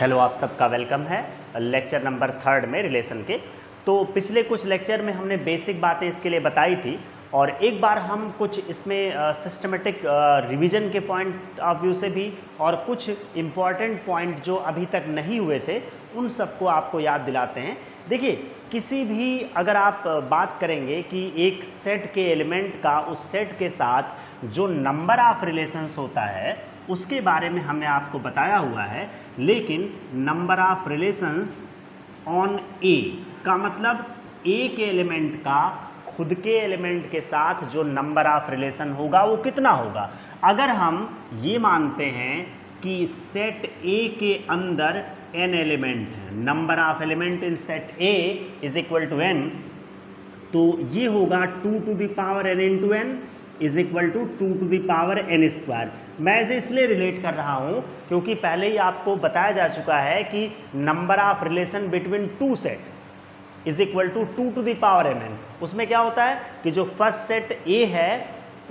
Hello, आप सबका welcome है लेक्चर नंबर 3 में रिलेशन के। तो पिछले कुछ लेक्चर में हमने बेसिक बातें इसके लिए बताई थी और एक बार हम कुछ इसमें सिस्टमेटिक रिवीजन के पॉइंट ऑफ व्यू से भी और कुछ इम्पॉर्टेंट पॉइंट जो अभी तक नहीं हुए थे उन सबको आपको याद दिलाते हैं। देखिए, किसी भी अगर आप बात करेंगे कि एक सेट के एलिमेंट का उस सेट के साथ जो नंबर ऑफ रिलेशंस होता है उसके बारे में हमने आपको बताया हुआ है, लेकिन नंबर ऑफ रिलेशंस ऑन ए का मतलब ए के एलिमेंट का खुद के एलिमेंट के साथ जो नंबर ऑफ रिलेशन होगा वो कितना होगा। अगर हम ये मानते हैं कि सेट ए के अंदर n एलिमेंट है, number of element in set A is equal to n, तो ये होगा 2 to the power n into n is equal to 2 to the power n square. मैं इसे इसलिए रिलेट कर रहा हूँ क्योंकि पहले ही आपको बताया जा चुका है कि number of relation between two set is equal to 2 to the power mn। उसमें क्या होता है कि जो फर्स्ट सेट A है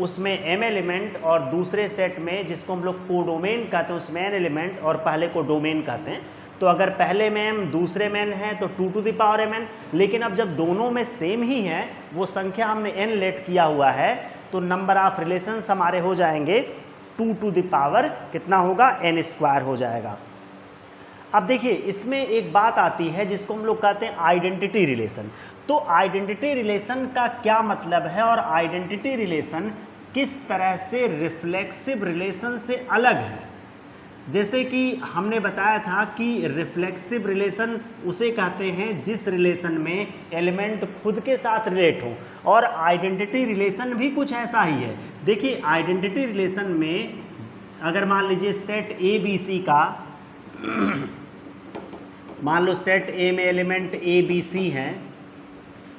उसमें m एलिमेंट और दूसरे सेट में जिसको हम लोग कोडोमेन कहते हैं उसमें n एलिमेंट और पहले को डोमेन कहते हैं। तो अगर पहले में m दूसरे में n है तो 2 टू द पावर mn, लेकिन अब जब दोनों में सेम ही है वो संख्या हमने n लेट किया हुआ है तो नंबर ऑफ रिलेशंस हमारे हो जाएंगे 2 टू द पावर कितना होगा n स्क्वायर हो जाएगा। अब देखिए, इसमें एक बात आती है जिसको हम लोग कहते हैं आइडेंटिटी रिलेशन। तो आइडेंटिटी रिलेशन का क्या मतलब है और आइडेंटिटी रिलेशन किस तरह से रिफ्लेक्सिव रिलेशन से अलग है। जैसे कि हमने बताया था कि रिफ्लेक्सिव रिलेशन उसे कहते हैं जिस रिलेशन में एलिमेंट खुद के साथ रिलेट हो, और आइडेंटिटी रिलेशन भी कुछ ऐसा ही है। देखिए, आइडेंटिटी रिलेशन में अगर मान लीजिए सेट ए बी सी का मान लो सेट ए में एलिमेंट ए बी सी हैं,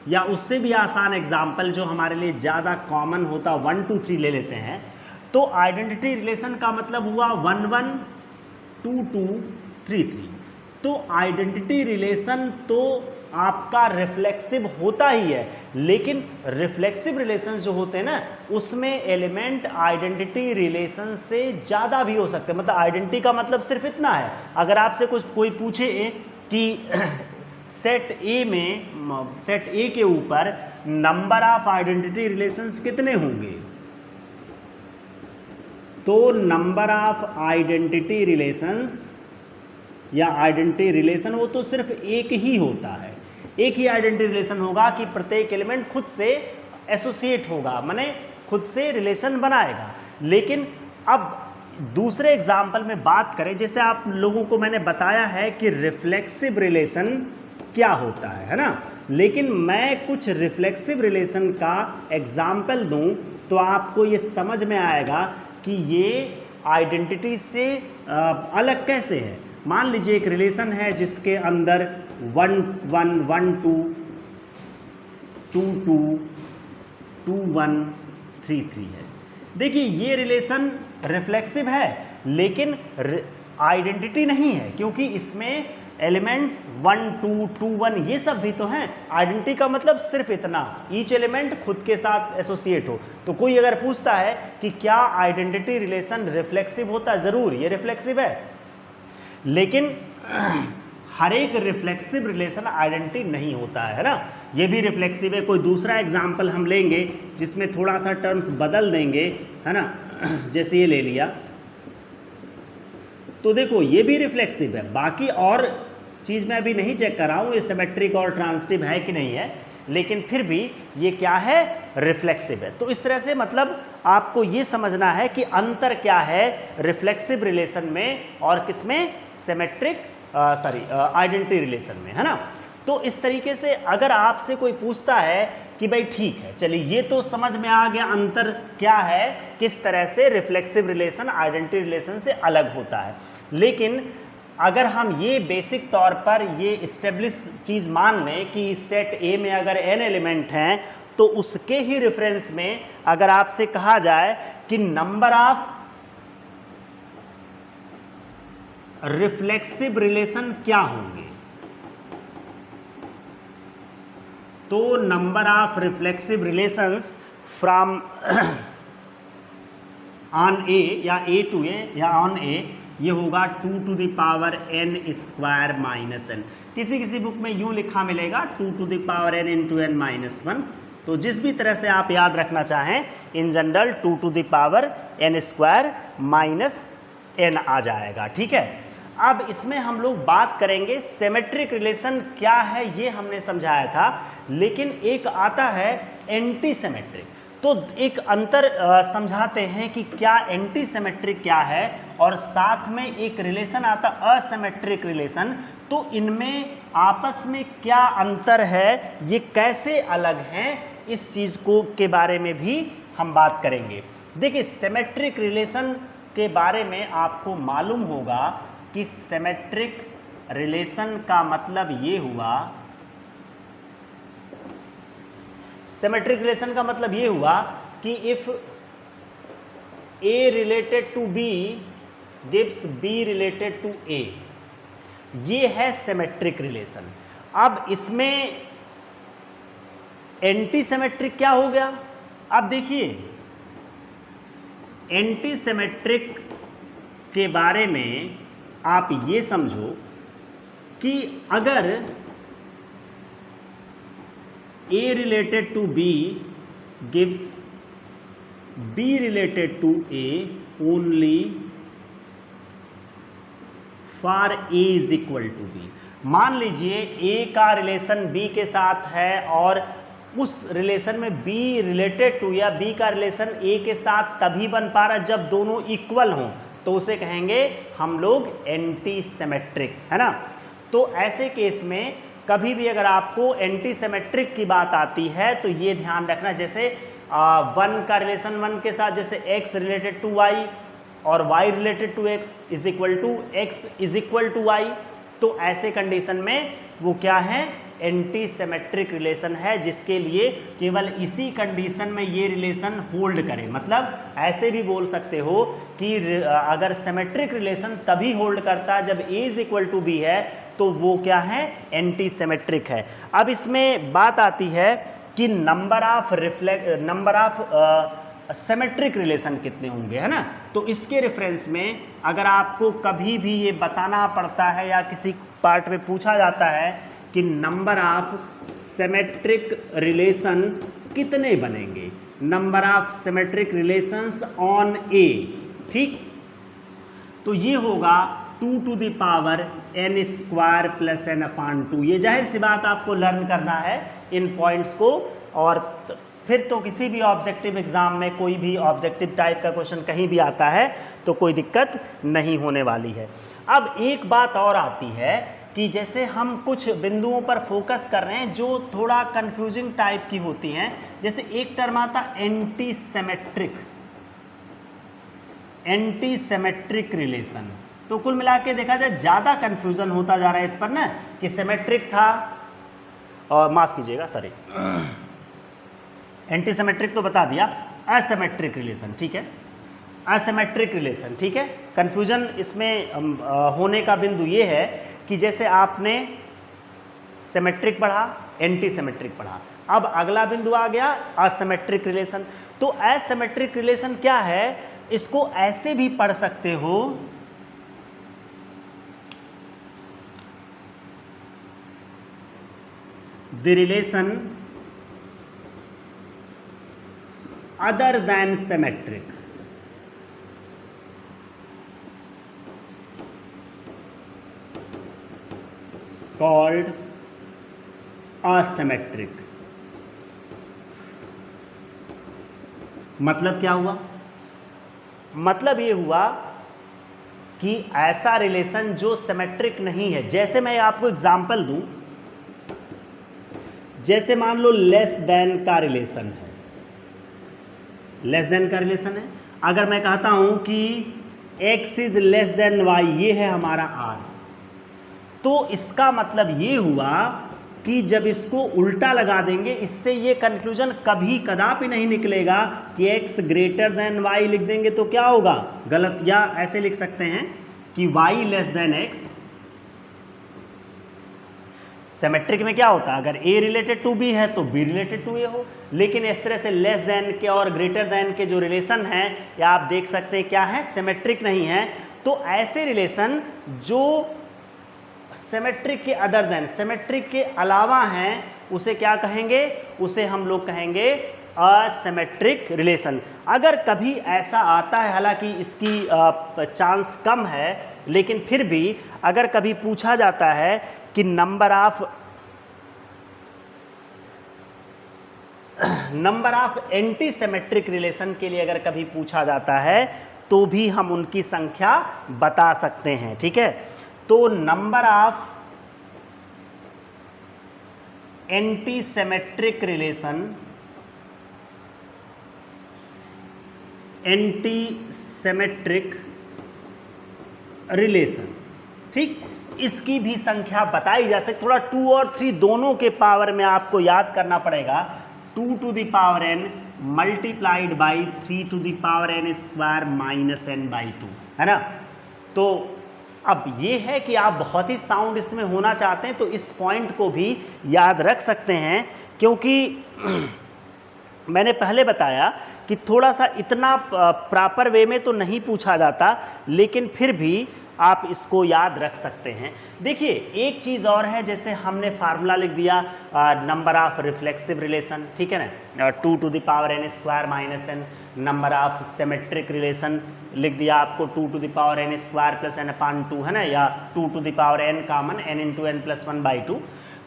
या उससे भी आसान एग्जाम्पल जो हमारे लिए ज़्यादा कॉमन होता 1 2 3 ले लेते हैं। तो आइडेंटिटी रिलेशन का मतलब हुआ 1 1 2 2 3 3। तो आइडेंटिटी रिलेशन तो आपका रिफ्लेक्सिव होता ही है, लेकिन रिफ्लेक्सिव रिलेशन जो होते हैं ना उसमें एलिमेंट आइडेंटिटी रिलेशन से ज़्यादा भी हो सकते हैं। मतलब आइडेंटिटी का मतलब सिर्फ इतना है, अगर आपसे कोई पूछे कि सेट ए के ऊपर नंबर ऑफ आइडेंटिटी रिलेशंस कितने होंगे, तो नंबर ऑफ आइडेंटिटी रिलेशंस या आइडेंटिटी रिलेशन वो तो सिर्फ एक ही होता है। एक ही आइडेंटिटी रिलेशन होगा कि प्रत्येक एलिमेंट खुद से एसोसिएट होगा, माने खुद से रिलेशन बनाएगा। लेकिन अब दूसरे एग्जाम्पल में बात करें, जैसे आप लोगों को मैंने बताया है कि रिफ्लेक्सिव रिलेशन क्या होता है ना, लेकिन मैं कुछ रिफ्लेक्सिव रिलेशन का एग्जाम्पल दूं तो आपको ये समझ में आएगा कि ये आइडेंटिटी से अलग कैसे है। मान लीजिए एक रिलेशन है जिसके अंदर 1 1 1 2 2 2 2 1 3 3 है। देखिए, ये रिलेशन रिफ्लेक्सिव है लेकिन आइडेंटिटी नहीं है, क्योंकि इसमें एलिमेंट्स 1 2 2 1 ये सब भी तो हैं। आइडेंटिटी का मतलब सिर्फ इतना, ईच एलिमेंट खुद के साथ एसोसिएट हो। तो कोई अगर पूछता है कि क्या आइडेंटिटी रिलेशन रिफ्लेक्सिव होता है, ज़रूर ये रिफ्लेक्सिव है, लेकिन हर एक रिफ्लेक्सिव रिलेशन आइडेंटिटी नहीं होता है ना। ये भी रिफ्लेक्सिव है। कोई दूसरा एग्जाम्पल हम लेंगे जिसमें थोड़ा सा टर्म्स बदल देंगे, है ना। जैसे ये ले लिया, तो देखो ये भी रिफ्लेक्सिव है। बाकी और चीज़ मैं अभी नहीं चेक कर रहा हूँ ये सिमेट्रिक और ट्रांसिटिव है कि नहीं है, लेकिन फिर भी ये क्या है, रिफ्लेक्सिव है। तो इस तरह से मतलब आपको ये समझना है कि अंतर क्या है रिफ्लेक्सिव रिलेशन में और किसमें, सिमेट्रिक आइडेंटिटी रिलेशन में, है ना। तो इस तरीके से अगर आपसे कोई पूछता है कि भाई ठीक है, चलिए ये तो समझ में आ गया अंतर क्या है, किस तरह से रिफ्लेक्सिव रिलेशन आइडेंटिटी रिलेशन से अलग होता है, लेकिन अगर हम ये बेसिक तौर पर ये इस्टेब्लिश चीज़ मान लें कि सेट ए में अगर n एलिमेंट हैं तो उसके ही रेफरेंस में अगर आपसे कहा जाए कि नंबर ऑफ रिफ्लेक्सिव रिलेशन क्या होंगे, तो number of reflexive relations from on A या ए टू ए या ऑन ए ये होगा 2 to the power n square minus n। किसी किसी बुक में यूँ लिखा मिलेगा 2 to the power n into n minus 1। तो जिस भी तरह से आप याद रखना चाहें, in general 2 to the power n square minus n आ जाएगा। ठीक है, अब इसमें हम लोग बात करेंगे सिमेट्रिक रिलेशन क्या है, ये हमने समझाया था, लेकिन एक आता है एंटी सिमेट्रिक। तो एक अंतर समझाते हैं कि क्या एंटी सिमेट्रिक क्या है, और साथ में एक रिलेशन आता असिमेट्रिक रिलेशन। तो इनमें आपस में क्या अंतर है, ये कैसे अलग हैं, इस चीज़ को के बारे में भी हम बात करेंगे। देखिए, सिमेट्रिक रिलेशन के बारे में आपको मालूम होगा कि सिमेट्रिक रिलेशन का मतलब ये हुआ, सिमेट्रिक रिलेशन का मतलब ये हुआ कि if A related to B gives B related to A, ये है सिमेट्रिक रिलेशन। अब इसमें एंटी सिमेट्रिक क्या हो गया? अब देखिए, एंटी सिमेट्रिक के बारे में आप ये समझो कि अगर A related to B gives B related to A only for A is equal to B। मान लीजिए A का रिलेशन B के साथ है और उस रिलेशन में B रिलेटेड टू या B का रिलेशन A के साथ तभी बन पा रहा जब दोनों इक्वल हों, तो उसे कहेंगे हम लोग एंटी सिमेट्रिक, है ना। तो ऐसे केस में कभी भी अगर आपको एंटी सिमेट्रिक की बात आती है तो ये ध्यान रखना, जैसे 1 का रिलेशन 1 के साथ, जैसे x रिलेटेड टू y और y related to x is equal to x is equal to y, तो ऐसे कंडीशन में वो क्या है, एंटी सिमेट्रिक रिलेशन है, जिसके लिए केवल इसी कंडीशन में ये रिलेशन होल्ड करे। मतलब ऐसे भी बोल सकते हो कि अगर सिमेट्रिक रिलेशन तभी होल्ड करता है जब A is equal to B है, तो वो क्या है, एंटी सिमेट्रिक है। अब इसमें बात आती है कि नंबर ऑफ सिमेट्रिक रिलेशन कितने होंगे, है ना। तो इसके रेफरेंस में अगर आपको कभी भी ये बताना पड़ता है या किसी पार्ट में पूछा जाता है कि नंबर ऑफ सिमेट्रिक रिलेशन कितने बनेंगे, number of symmetric relations on A, ठीक, तो ये होगा 2 to the power n square plus n upon 2। ये जाहिर सी बात आपको लर्न करना है इन पॉइंट्स को, और फिर तो किसी भी ऑब्जेक्टिव एग्जाम में कोई भी ऑब्जेक्टिव टाइप का क्वेश्चन कहीं भी आता है तो कोई दिक्कत नहीं होने वाली है। अब एक बात और आती है कि जैसे हम कुछ बिंदुओं पर फोकस कर रहे हैं जो थोड़ा कंफ्यूजिंग टाइप की होती हैं, जैसे एक टर्म आता एंटी सिमेट्रिक रिलेशन। तो कुल मिला के देखा जाए ज़्यादा कंफ्यूजन होता जा रहा है इस पर ना, कि सिमेट्रिक था, और माफ़ कीजिएगा सॉरी, एंटी सिमेट्रिक तो बता दिया, असिमेट्रिक रिलेशन, ठीक है, असिमेट्रिक रिलेशन, ठीक है। कंफ्यूजन इसमें होने का बिंदु ये है कि जैसे आपने सिमेट्रिक पढ़ा, एंटी सिमेट्रिक पढ़ा, अब अगला बिंदु आ गया असिमेट्रिक रिलेशन। तो असिमेट्रिक रिलेशन क्या है, इसको ऐसे भी पढ़ सकते हो, the relation other than symmetric, called asymmetric. मतलब क्या हुआ, मतलब ये हुआ कि ऐसा रिलेशन जो सिमेट्रिक नहीं है। जैसे मैं आपको एग्जांपल दूं, जैसे मान लो लेस देन का रिलेशन है, लेस देन का रिलेशन है, अगर मैं कहता हूं कि x is less than y, ये है हमारा r, तो इसका मतलब ये हुआ कि जब इसको उल्टा लगा देंगे, इससे ये कंक्लूजन कभी कदापि नहीं निकलेगा कि x ग्रेटर देन y लिख देंगे तो क्या होगा, गलत, या ऐसे लिख सकते हैं कि y less than x। Symmetric में क्या होता है, अगर a रिलेटेड टू b है तो b रिलेटेड टू a हो, लेकिन इस तरह से लेस देन के और ग्रेटर देन के जो रिलेशन हैं, या आप देख सकते हैं क्या है, सिमेट्रिक नहीं है। तो ऐसे रिलेशन जो सिमेट्रिक के अदर देन, सिमेट्रिक के अलावा हैं, उसे क्या कहेंगे? उसे हम लोग कहेंगे असिमेट्रिक रिलेशन। अगर कभी ऐसा आता है, हालांकि इसकी चांस कम है, लेकिन फिर भी अगर कभी पूछा जाता है कि number of anti symmetric relation के लिए अगर कभी पूछा जाता है तो भी हम उनकी संख्या बता सकते हैं, ठीक है। तो number of anti symmetric relation, anti symmetric relations, ठीक, इसकी भी संख्या बताई जा सकती। थोड़ा 2 और 3 दोनों के पावर में आपको याद करना पड़ेगा। 2 to the power n multiplied by 3 to the power n square minus n by 2, है ना। तो अब ये है कि आप बहुत ही साउंड इसमें होना चाहते हैं तो इस पॉइंट को भी याद रख सकते हैं, क्योंकि मैंने पहले बताया कि थोड़ा सा इतना प्रॉपर वे में तो नहीं पूछा जाता, लेकिन फिर भी आप इसको याद रख सकते हैं। देखिए एक चीज़ और है, जैसे हमने फार्मूला लिख दिया नंबर ऑफ रिफ्लेक्सिव रिलेशन, ठीक है ना, 2 to the power n square minus n। Number of symmetric relation लिख दिया आपको 2 to the power n square plus n upon 2, है ना, या 2 to the power n common n into n plus 1 by 2।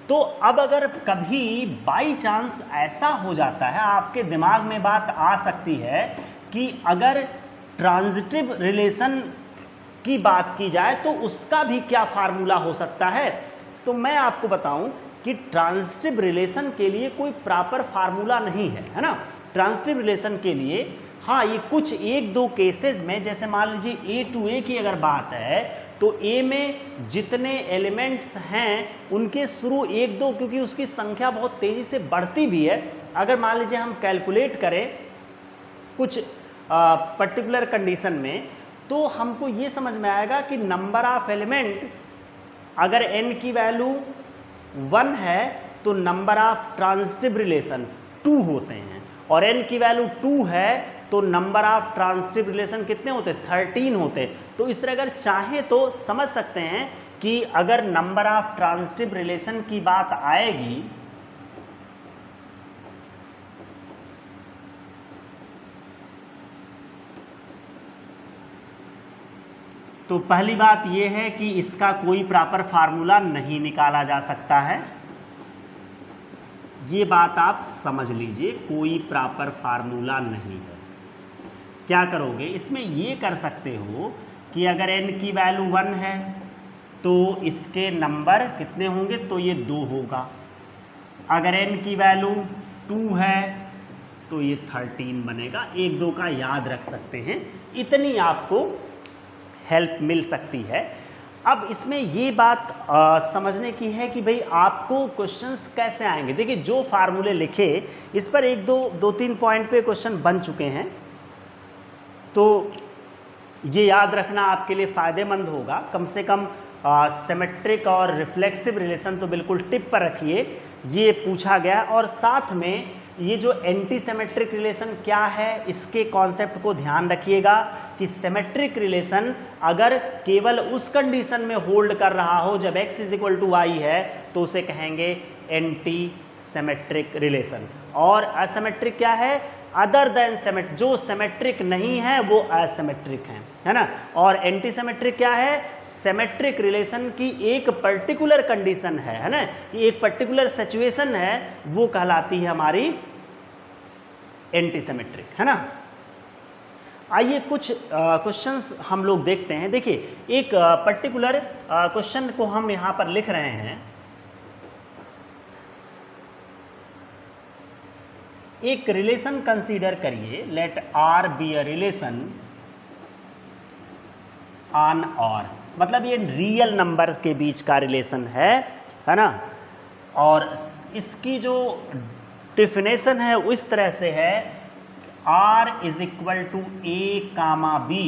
तो अब अगर कभी बाई चांस ऐसा हो जाता है, आपके दिमाग में बात आ सकती है कि अगर ट्रांजिटिव रिलेशन की बात की जाए तो उसका भी क्या फार्मूला हो सकता है, तो मैं आपको बताऊं कि ट्रांजिटिव रिलेशन के लिए कोई प्रॉपर फार्मूला नहीं है, है ना। ट्रांजिटिव रिलेशन के लिए हाँ, ये कुछ 1-2 केसेस में, जैसे मान लीजिए A to A की अगर बात है तो A में जितने एलिमेंट्स हैं उनके शुरू 1-2, क्योंकि उसकी संख्या बहुत तेज़ी से बढ़ती भी है। अगर मान लीजिए हम कैलकुलेट करें कुछ पर्टिकुलर कंडीशन में, तो हमको ये समझ में आएगा कि नंबर ऑफ एलिमेंट अगर n की वैल्यू 1 है तो नंबर ऑफ ट्रांजिटिव रिलेशन 2 होते हैं, और n की वैल्यू 2 है तो नंबर ऑफ ट्रांजिटिव रिलेशन कितने होते? 13 होते। तो इस तरह अगर चाहे तो समझ सकते हैं कि अगर नंबर ऑफ ट्रांजिटिव रिलेशन की बात आएगी तो पहली बात यह है कि इसका कोई प्रॉपर फार्मूला नहीं निकाला जा सकता है। ये बात आप समझ लीजिए, कोई प्रॉपर फार्मूला नहीं है। क्या करोगे इसमें? ये कर सकते हो कि अगर n की वैल्यू 1 है तो इसके नंबर कितने होंगे? तो ये 2 होगा। अगर n की वैल्यू 2 है तो ये 13 बनेगा। 1-2 का याद रख सकते हैं, इतनी आपको हेल्प मिल सकती है। अब इसमें ये बात समझने की है कि भाई आपको क्वेश्चंस कैसे आएंगे। देखिए जो फार्मूले लिखे इस पर 1-2-3 पॉइंट पे क्वेश्चन बन चुके हैं, तो ये याद रखना आपके लिए फ़ायदेमंद होगा। कम से कम सिमेट्रिक और रिफ्लेक्सिव रिलेशन तो बिल्कुल टिप पर रखिए, ये पूछा गया। और साथ में ये जो एंटी सिमेट्रिक रिलेशन क्या है, इसके कॉन्सेप्ट को ध्यान रखिएगा कि सिमेट्रिक रिलेशन अगर केवल उस कंडीशन में होल्ड कर रहा हो जब x = y है तो उसे कहेंगे एंटी सिमेट्रिक रिलेशन। और असिमेट्रिक क्या है? अदर देन सिमेट्रिक, जो सिमेट्रिक नहीं है वो असिमेट्रिक है ना। और एंटी सिमेट्रिक क्या है? सिमेट्रिक रिलेशन की एक पर्टिकुलर कंडीशन है ना, एक पर्टिकुलर सिचुएशन है, वो कहलाती है हमारी एंटी सिमेट्रिक, है ना। आइए कुछ क्वेश्चंस हम लोग देखते हैं। देखिए एक पर्टिकुलर क्वेश्चन को हम यहाँ पर लिख रहे हैं। एक रिलेशन कंसीडर करिए, let R be a relation on और, मतलब ये रियल नंबर्स के बीच का रिलेशन है ना। और इसकी जो डेफिनेशन है वो इस तरह से है, R = A, B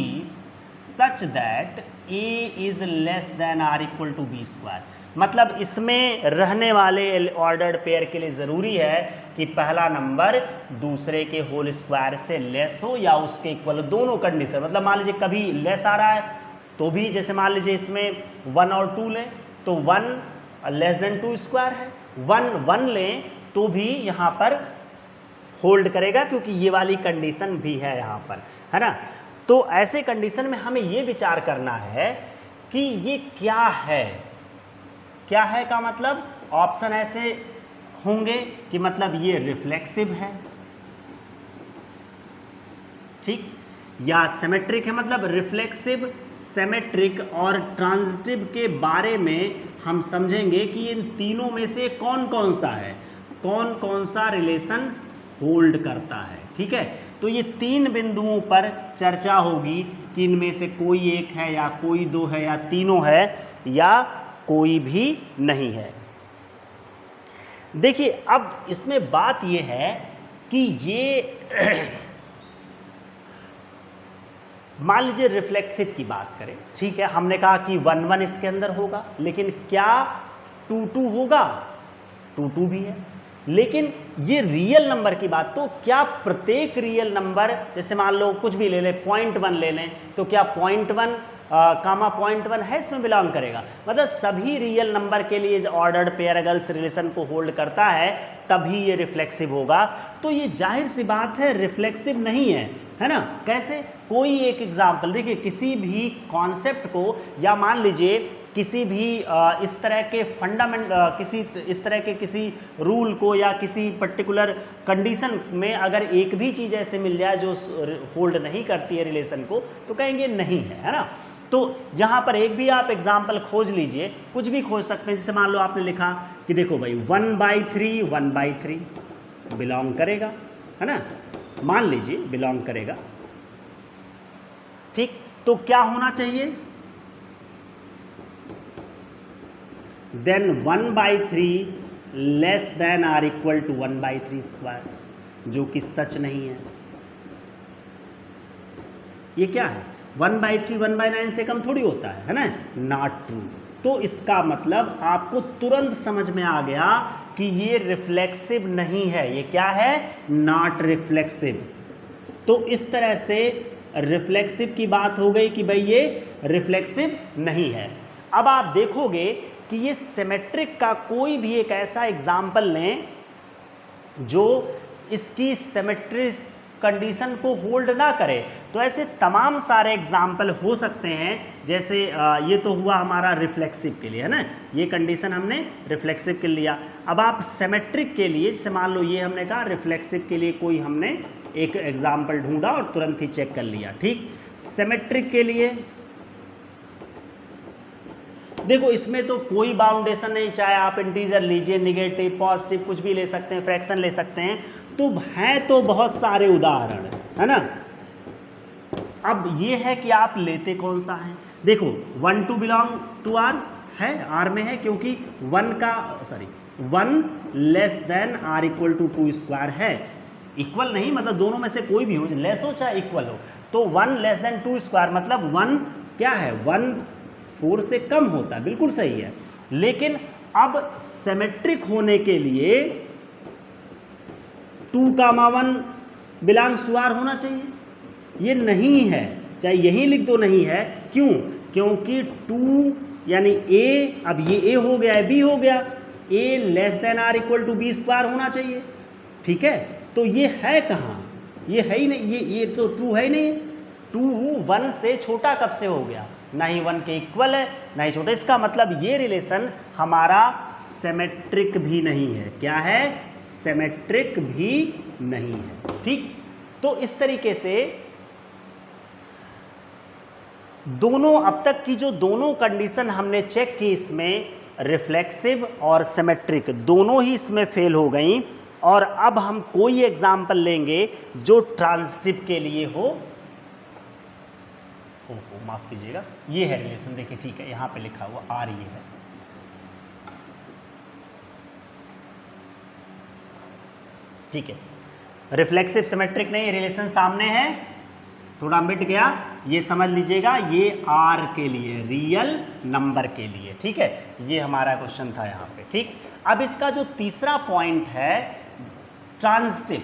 such that A is less than R = B²। मतलब इसमें रहने वाले ऑर्डर्ड पेयर के लिए ज़रूरी है कि पहला नंबर दूसरे के होल स्क्वायर से लेस हो या उसके इक्वल, दोनों कंडीशन। मतलब मान लीजिए कभी लेस आ रहा है तो भी जैसे मान लीजिए इसमें 1 और 2 लें तो 1 लेस देन 2 स्क्वायर है, 1 लें तो भी यहाँ पर होल्ड करेगा क्योंकि ये वाली कंडीशन भी है यहाँ पर, है ना। तो ऐसे कंडीशन में हमें ये विचार करना है कि ये क्या है, क्या है का मतलब ऑप्शन ऐसे होंगे कि मतलब ये रिफ्लेक्सिव है, ठीक, या सिमेट्रिक है, मतलब रिफ्लेक्सिव, सिमेट्रिक और ट्रांजिटिव के बारे में हम समझेंगे कि इन तीनों में से कौन कौन सा है, कौन कौन सा रिलेशन होल्ड करता है, ठीक है। तो ये 3 बिंदुओं पर चर्चा होगी कि इनमें से कोई एक है या कोई दो है या तीनों है या कोई भी नहीं है। देखिए अब इसमें बात ये है कि ये मान लीजिए रिफ्लेक्सिव की बात करें, ठीक है, हमने कहा कि 1 इसके अंदर होगा, लेकिन क्या 2 होगा, 2 भी है, लेकिन ये रियल नंबर की बात, तो क्या प्रत्येक रियल नंबर, जैसे मान लो कुछ भी ले लें 0.1 ले लें, तो क्या 0.1 कामा 0.1 है इसमें बिलोंग करेगा, मतलब सभी रियल नंबर के लिए जो ऑर्डर्ड पेयर अगर इस रिलेशन को होल्ड करता है तभी ये रिफ्लेक्सिव होगा। तो ये जाहिर सी बात है रिफ्लेक्सिव नहीं है ना। कैसे, कोई एक एग्जाम्पल देखिए, किसी भी कॉन्सेप्ट को या मान लीजिए किसी भी इस तरह के फंडामेंट किसी इस तरह के किसी रूल को या किसी पर्टिकुलर कंडीशन में अगर एक भी चीज़ ऐसे मिल जाए जो होल्ड नहीं करती है रिलेशन को, तो कहेंगे नहीं है ना। तो यहाँ पर एक भी आप एग्जाम्पल खोज लीजिए, कुछ भी खोज सकते हैं, जैसे मान लो आपने लिखा कि देखो भाई 1/3 बिलोंग करेगा, है ना, मान लीजिए बिलोंग करेगा, ठीक, तो क्या होना चाहिए, then 1/3 less than are equal to 1/3 square, जो कि सच नहीं है। ये क्या है, 1/3 1/9 से कम थोड़ी होता है ना, नॉट ट्रू। तो इसका मतलब आपको तुरंत समझ में आ गया कि ये रिफ्लेक्सिव नहीं है, ये क्या है, नॉट रिफ्लेक्सिव। तो इस तरह से रिफ्लेक्सिव की बात हो गई कि भाई ये रिफ्लेक्सिव नहीं है। अब आप देखोगे कि ये सिमेट्रिक का कोई भी एक ऐसा एग्जाम्पल लें जो इसकी सिमेट्रिक कंडीशन को होल्ड ना करे, तो ऐसे तमाम सारे एग्जाम्पल हो सकते हैं। जैसे ये तो हुआ हमारा रिफ्लेक्सिव के लिए, है ना, ये कंडीशन हमने रिफ्लेक्सिव के लिया। अब आप सिमेट्रिक के लिए, जैसे मान लो ये हमने कहा रिफ्लेक्सिव के लिए कोई हमने एक एग्जाम्पल ढूंढा और तुरंत ही चेक कर लिया, ठीक। सिमेट्रिक के लिए देखो इसमें तो कोई बाउंडेशन नहीं, चाहे आप इंटीजर लीजिए, निगेटिव पॉजिटिव कुछ भी ले सकते हैं, फ्रैक्शन ले सकते हैं, तो हैं तो बहुत सारे उदाहरण, है ना। अब ये है कि आप लेते कौन सा है। देखो 1 2 बिलोंग टू आर है, आर में है, क्योंकि 1 less than are equal to 2 square है, इक्वल नहीं, मतलब दोनों में से कोई भी हो, लेस हो चाहे इक्वल हो, तो 1 लेस देन 2 स्क्वायर मतलब 1 क्या है, 1 4 से कम होता है, बिल्कुल सही है। लेकिन अब सिमेट्रिक होने के लिए 2, 1 बिलोंग्स टू आर होना चाहिए, ये नहीं है, चाहे यही लिख दो नहीं है, क्यों, क्योंकि 2 यानी ए, अब ये ए हो गया है, बी हो गया, A less than are equal to B square होना चाहिए, ठीक है। तो ये है कहाँ, ये है ही नहीं, ये तो ट्रू है ही नहीं। 2 1 से छोटा कब से हो गया, ना ही 1 के इक्वल है ना ही छोटा, इसका मतलब ये रिलेशन हमारा सिमेट्रिक भी नहीं है। क्या है, सिमेट्रिक भी नहीं है, ठीक। तो इस तरीके से दोनों, अब तक की जो दोनों कंडीशन हमने चेक की, इसमें रिफ्लेक्सिव और सिमेट्रिक दोनों ही इसमें फेल हो गई। और अब हम कोई एग्जाम्पल लेंगे जो ट्रांजिटिव के लिए हो। ओहो माफ कीजिएगा, ये है रिलेशन, देखिए ठीक है, यहां पे लिखा हुआ आर, ये है, ठीक है, रिफ्लेक्सिव सिमेट्रिक नहीं, रिलेशन सामने है, थोड़ा मिट गया, ये समझ लीजिएगा, ये आर के लिए, रियल नंबर के लिए, ठीक है, ये हमारा क्वेश्चन था यहाँ पे, ठीक। अब इसका जो तीसरा पॉइंट है ट्रांजिटिव,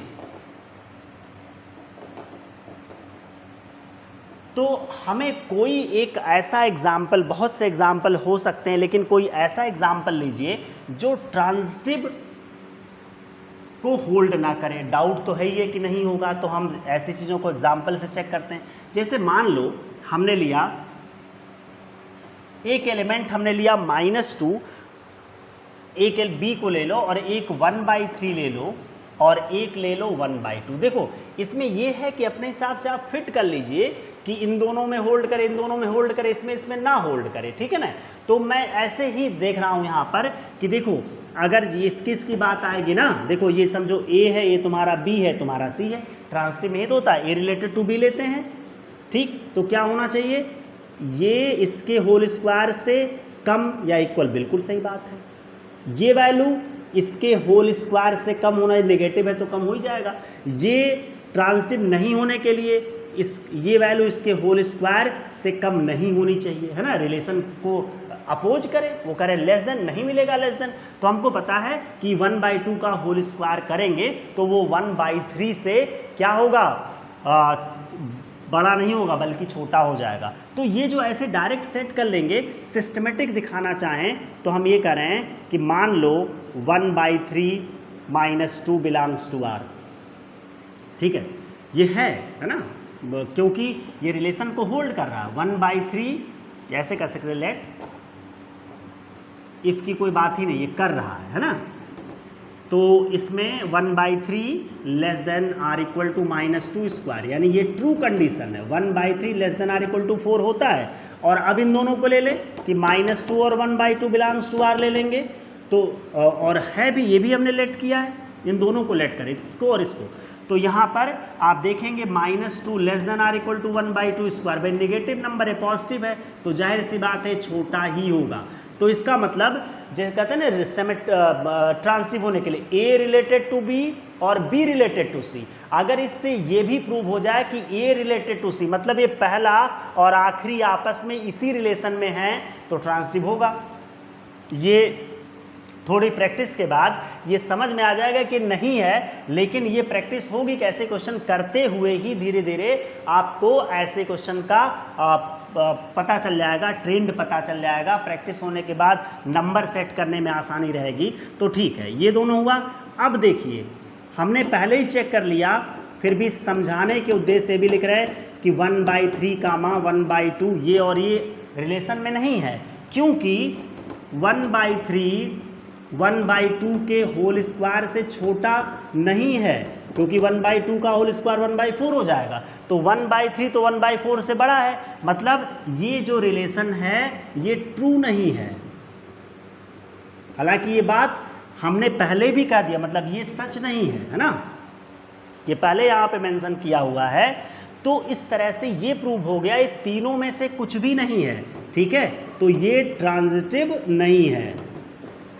तो हमें कोई एक ऐसा एग्जाम्पल, बहुत से एग्जाम्पल हो सकते हैं, लेकिन कोई ऐसा एग्जाम्पल लीजिए जो ट्रांजिटिव को होल्ड ना करें। डाउट तो है ही है कि नहीं होगा, तो हम ऐसी चीज़ों को एग्जाम्पल से चेक करते हैं। जैसे मान लो हमने लिया एक एलिमेंट, हमने लिया -2, एक बी को ले लो और एक 1/3 ले लो और एक ले लो 1/2। देखो इसमें यह है कि अपने हिसाब से आप फिट कर लीजिए कि इन दोनों में होल्ड करे, इन दोनों में होल्ड करे, इसमें ना होल्ड करे, ठीक है ना। तो मैं ऐसे ही देख रहा हूं यहां पर कि देखो अगर इसकी बात आएगी ना, देखो ये समझो ए है, ये तुम्हारा बी है, तुम्हारा सी है, ट्रांजिटिव में ये तो होता है ए रिलेटेड टू बी लेते हैं, ठीक। तो क्या होना चाहिए, ये इसके होल स्क्वायर से कम या इक्वल, बिल्कुल सही बात है। ये वैल्यू इसके होल स्क्वायर से कम होना, नेगेटिव है तो कम हो ही जाएगा। ये ट्रांजिटिव नहीं होने के लिए ये वैल्यू इसके होल स्क्वायर से कम नहीं होनी चाहिए, है ना। रिलेशन को अपोज करे, वो करे लेस देन, नहीं मिलेगा लेस देन। तो हमको पता है कि 1/2 का होल स्क्वायर करेंगे तो वो 1/3 से क्या होगा, बड़ा नहीं होगा बल्कि छोटा हो जाएगा। तो ये जो ऐसे डायरेक्ट सेट कर लेंगे, सिस्टमेटिक दिखाना चाहें तो हम ये करें कि मान लो 1/3 - 2 बिलोंग्स टू R, ठीक है। ये है ना, क्योंकि ये रिलेशन को होल्ड कर रहा है। 1/3 ऐसे कर सकते, लेट इफ की कोई बात ही नहीं, ये कर रहा है ना। तो इसमें 1/3 less than R equal to -2 square, यानी ये ट्रू कंडीशन है। 1/3 less than R equal to 4 होता है। और अब इन दोनों को ले लें कि -2 और 1/2 बिलोंग्स टू R ले लेंगे। तो और है भी, ये भी हमने लेट किया है, इन दोनों को लेट करें, इसको और इसको। तो यहाँ पर आप देखेंगे -2 less than R equal to 1/2 square, भाई निगेटिव नंबर है, पॉजिटिव है, तो जाहिर सी बात है छोटा ही होगा। तो इसका मतलब जैसे कहते हैं ना ट्रांजिटिव होने के लिए A रिलेटेड टू B और B रिलेटेड टू C, अगर इससे ये भी प्रूव हो जाए कि A रिलेटेड टू C, मतलब ये पहला और आखिरी आपस में इसी रिलेशन में है, तो ट्रांजिटिव होगा। ये थोड़ी प्रैक्टिस के बाद ये समझ में आ जाएगा कि नहीं है, लेकिन ये प्रैक्टिस होगी कैसे, क्वेश्चन करते हुए ही धीरे धीरे आपको ऐसे क्वेश्चन का पता चल जाएगा, ट्रेंड पता चल जाएगा। प्रैक्टिस होने के बाद नंबर सेट करने में आसानी रहेगी। तो ठीक है, ये दोनों हुआ। अब देखिए हमने पहले ही चेक कर लिया, फिर भी समझाने के उद्देश्य से भी लिख रहे हैं कि 1/3 कामा 1/2 ये और ये रिलेशन में नहीं है, क्योंकि 1/3 1/2 के होल स्क्वायर से छोटा नहीं है, क्योंकि 1/2 का होल स्क्वायर 1/4 हो जाएगा। तो 1/3 तो 1/4 से बड़ा है, मतलब ये जो रिलेशन है ये ट्रू नहीं है। हालांकि ये बात हमने पहले भी कह दिया, मतलब ये सच नहीं है, है ना, ये पहले यहाँ पे मेंशन किया हुआ है। तो इस तरह से ये प्रूव हो गया ये तीनों में से कुछ भी नहीं है, ठीक है। तो ये ट्रांजिटिव नहीं है।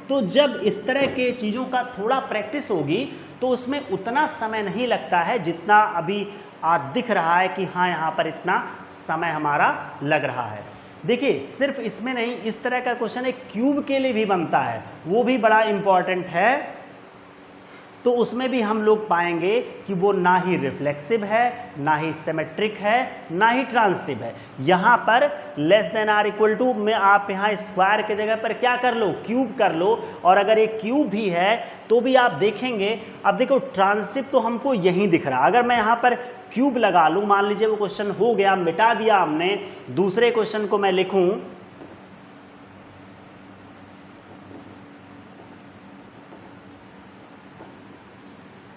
तो जब इस तरह के चीज़ों का थोड़ा प्रैक्टिस होगी तो उसमें उतना समय नहीं लगता है जितना अभी आज दिख रहा है कि हाँ यहाँ पर इतना समय हमारा लग रहा है। देखिए सिर्फ इसमें नहीं, इस तरह का क्वेश्चन एक क्यूब के लिए भी बनता है, वो भी बड़ा इम्पॉर्टेंट है। तो उसमें भी हम लोग पाएंगे कि वो ना ही रिफ्लेक्सिव है, ना ही सिमेट्रिक है, ना ही ट्रांजिटिव है। यहाँ पर less than R equal to में आप यहाँ स्क्वायर के जगह पर क्या कर लो, क्यूब कर लो। और अगर एक क्यूब भी है तो भी आप देखेंगे, अब देखो ट्रांजिटिव तो हमको यहीं दिख रहा है। अगर मैं यहाँ पर क्यूब लगा लूँ, मान लीजिए वो क्वेश्चन हो गया, मिटा दिया हमने, दूसरे क्वेश्चन को मैं लिखूँ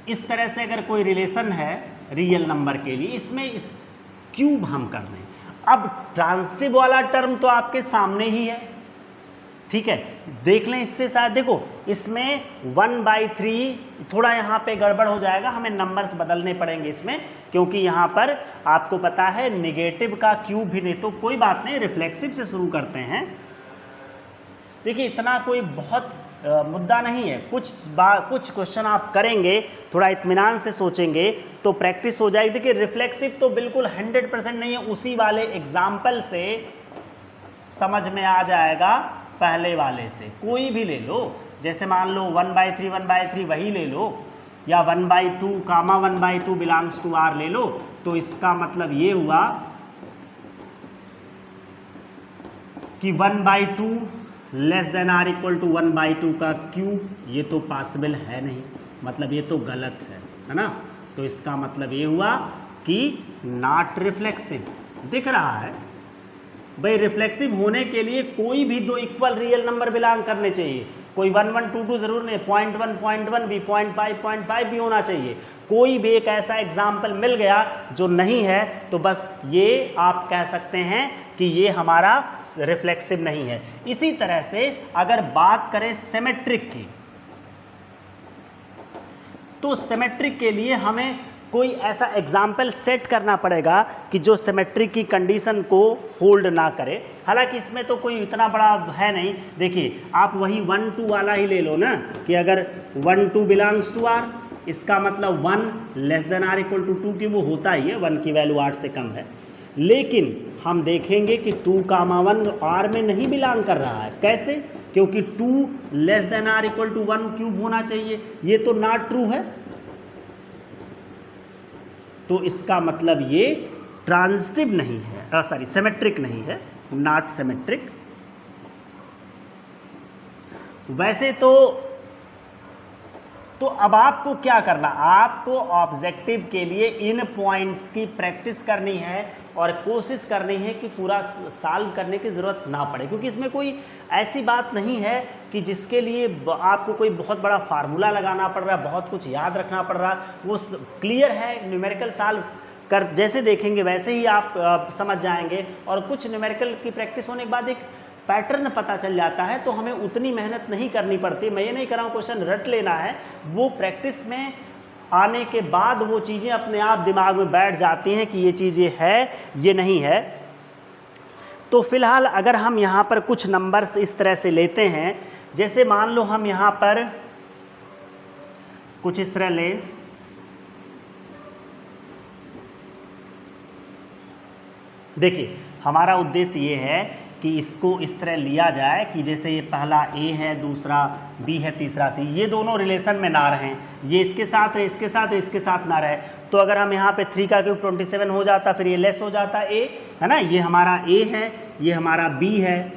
इस तरह से, अगर कोई रिलेशन है रियल नंबर के लिए, इसमें इस क्यूब हम कर दें। अब ट्रांजिटिव वाला टर्म तो आपके सामने ही है, ठीक है, देख लें इससे। शायद देखो इसमें 1/3 थोड़ा यहाँ पे गड़बड़ हो जाएगा, हमें नंबर्स बदलने पड़ेंगे इसमें, क्योंकि यहाँ पर आपको पता है निगेटिव का क्यूब भी नहीं। तो कोई बात नहीं, रिफ्लेक्सिव से शुरू करते हैं। देखिए इतना कोई बहुत मुद्दा नहीं है, कुछ क्वेश्चन आप करेंगे, थोड़ा इत्मीनान से सोचेंगे तो प्रैक्टिस हो जाएगी। देखिए रिफ्लेक्सिव तो बिल्कुल 100% नहीं है, उसी वाले एग्जाम्पल से समझ में आ जाएगा। पहले वाले से कोई भी ले लो, जैसे मान लो 1/3 वही ले लो, या 1/2 कामा 1/2 बिलोंग्स टू R ले लो। तो इसका मतलब ये हुआ कि 1/2 less than are equal to 1/2 का क्यूब, ये तो पॉसिबल है नहीं, मतलब ये तो गलत है ना। तो इसका मतलब ये हुआ कि नॉट रिफ्लेक्सिव। दिख रहा है भाई, रिफ्लेक्सिव होने के लिए कोई भी दो इक्वल रियल नंबर बिलोंग करने चाहिए। कोई 1 1 2 2 जरूर नहीं, 0.1 भी, 0.5 भी होना चाहिए। कोई भी एक ऐसा एग्जाम्पल मिल गया जो नहीं है तो बस ये आप कह सकते हैं कि ये हमारा रिफ्लेक्सिव नहीं है। इसी तरह से अगर बात करें सिमेट्रिक की, तो सिमेट्रिक के लिए हमें कोई ऐसा एग्जाम्पल सेट करना पड़ेगा कि जो सिमेट्रिक की कंडीशन को होल्ड ना करे। हालांकि इसमें तो कोई इतना बड़ा है नहीं। देखिए आप वही 1 2 वाला ही ले लो ना, कि अगर 1 2 बिलोंग्स टू आर, इसका मतलब 1 less than are equal to 2 की वो होता ही है, 1 की वैल्यू 8 से कम है। लेकिन हम देखेंगे कि 2, 1 आर में नहीं बिलोंग कर रहा है। कैसे? क्योंकि 2 less than are equal to 1 cube होना चाहिए, ये तो नॉट ट्रू है। तो इसका मतलब ये ट्रांजिटिव नहीं है, सॉरी सिमेट्रिक नहीं है, नॉट सिमेट्रिक। वैसे तो अब आपको क्या करना, आपको ऑब्जेक्टिव के लिए इन पॉइंट्स की प्रैक्टिस करनी है और कोशिश करनी है कि पूरा सॉल्व करने की ज़रूरत ना पड़े, क्योंकि इसमें कोई ऐसी बात नहीं है कि जिसके लिए आपको कोई बहुत बड़ा फार्मूला लगाना पड़ रहा है, बहुत कुछ याद रखना पड़ रहा है। वो क्लियर है, न्यूमेरिकल सॉल्व कर जैसे देखेंगे वैसे ही आप समझ जाएंगे। और कुछ न्यूमेरिकल की प्रैक्टिस होने के बाद एक पैटर्न पता चल जाता है, तो हमें उतनी मेहनत नहीं करनी पड़ती। मैं ये नहीं कर रहा हूँ क्वेश्चन रट लेना है, वो प्रैक्टिस में आने के बाद वो चीज़ें अपने आप दिमाग में बैठ जाती हैं कि ये चीज़ ये है, ये नहीं है। तो फिलहाल अगर हम यहाँ पर कुछ नंबर्स इस तरह से लेते हैं, जैसे मान लो हम यहाँ पर कुछ इस तरह लें, देखिए हमारा उद्देश्य ये है कि इसको इस तरह लिया जाए कि जैसे ये पहला ए है, दूसरा बी है, तीसरा सी, ये दोनों रिलेशन में ना रहें, ये इसके साथ है, इसके साथ है, इसके साथ ना रहे। तो अगर हम यहाँ पे 3 का क्यूब 27 हो जाता, फिर ये लेस हो जाता ए, है ना। ये हमारा ए है, ये हमारा बी है,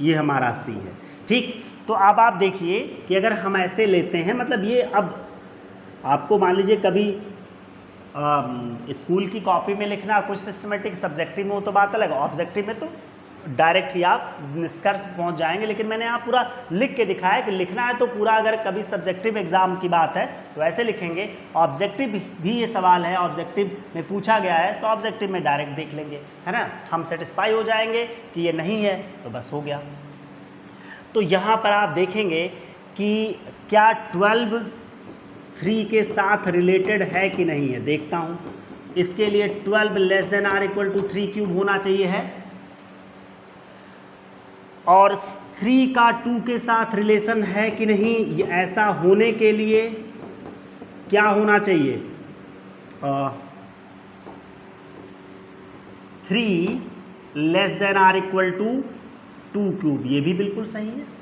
ये हमारा सी है, ठीक। तो अब आप देखिए कि अगर हम ऐसे लेते हैं, मतलब ये अब आपको मान लीजिए कभी स्कूल की कॉपी में लिखना कुछ सिस्टमेटिक, सब्जेक्टिव में हो तो बात अलग है, ऑब्जेक्टिव में तो डायरेक्ट ही आप निष्कर्ष पहुंच जाएंगे। लेकिन मैंने यहाँ पूरा लिख के दिखाया कि लिखना है तो पूरा, अगर कभी सब्जेक्टिव एग्जाम की बात है तो ऐसे लिखेंगे। ऑब्जेक्टिव भी ये सवाल है, ऑब्जेक्टिव में पूछा गया है तो ऑब्जेक्टिव में डायरेक्ट देख लेंगे, है ना। हम सेटिस्फाई हो जाएंगे कि ये नहीं है तो बस हो गया। तो यहाँ पर आप देखेंगे कि क्या 12 3 के साथ रिलेटेड है कि नहीं है, देखता हूँ। इसके लिए 12 less than are equal to 3 cube होना चाहिए है, और 3 का 2 के साथ रिलेशन है कि नहीं, ये ऐसा होने के लिए क्या होना चाहिए, 3 less than are equal to 2 cube, ये भी बिल्कुल सही है।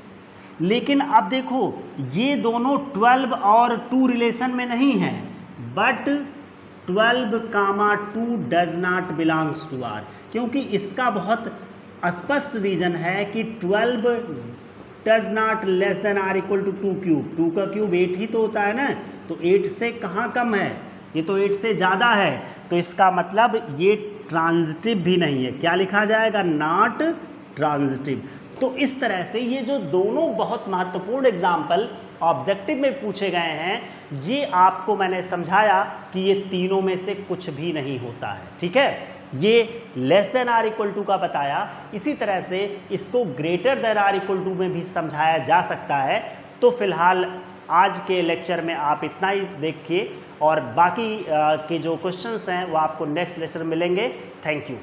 लेकिन अब देखो ये दोनों 12 और 2 रिलेशन में नहीं है, but 12, 2 does not belongs to R, क्योंकि इसका बहुत स्पष्ट रीजन है कि 12 does not less than are equal to 2 cube. 2 का क्यूब 8 ही तो होता है ना, तो 8 से कहाँ कम है, ये तो 8 से ज़्यादा है। तो इसका मतलब ये ट्रांजिटिव भी नहीं है, क्या लिखा जाएगा, नॉट ट्रांजिटिव। तो इस तरह से ये जो दोनों बहुत महत्वपूर्ण एग्जाम्पल ऑब्जेक्टिव में पूछे गए हैं, ये आपको मैंने समझाया कि ये तीनों में से कुछ भी नहीं होता है, ठीक है। ये less than are equal to का बताया, इसी तरह से इसको greater than are equal to में भी समझाया जा सकता है। तो फिलहाल आज के लेक्चर में आप इतना ही देखिए, और बाकी के जो क्वेश्चंस हैं वो आपको नेक्स्ट लेक्चर में मिलेंगे। Thank you.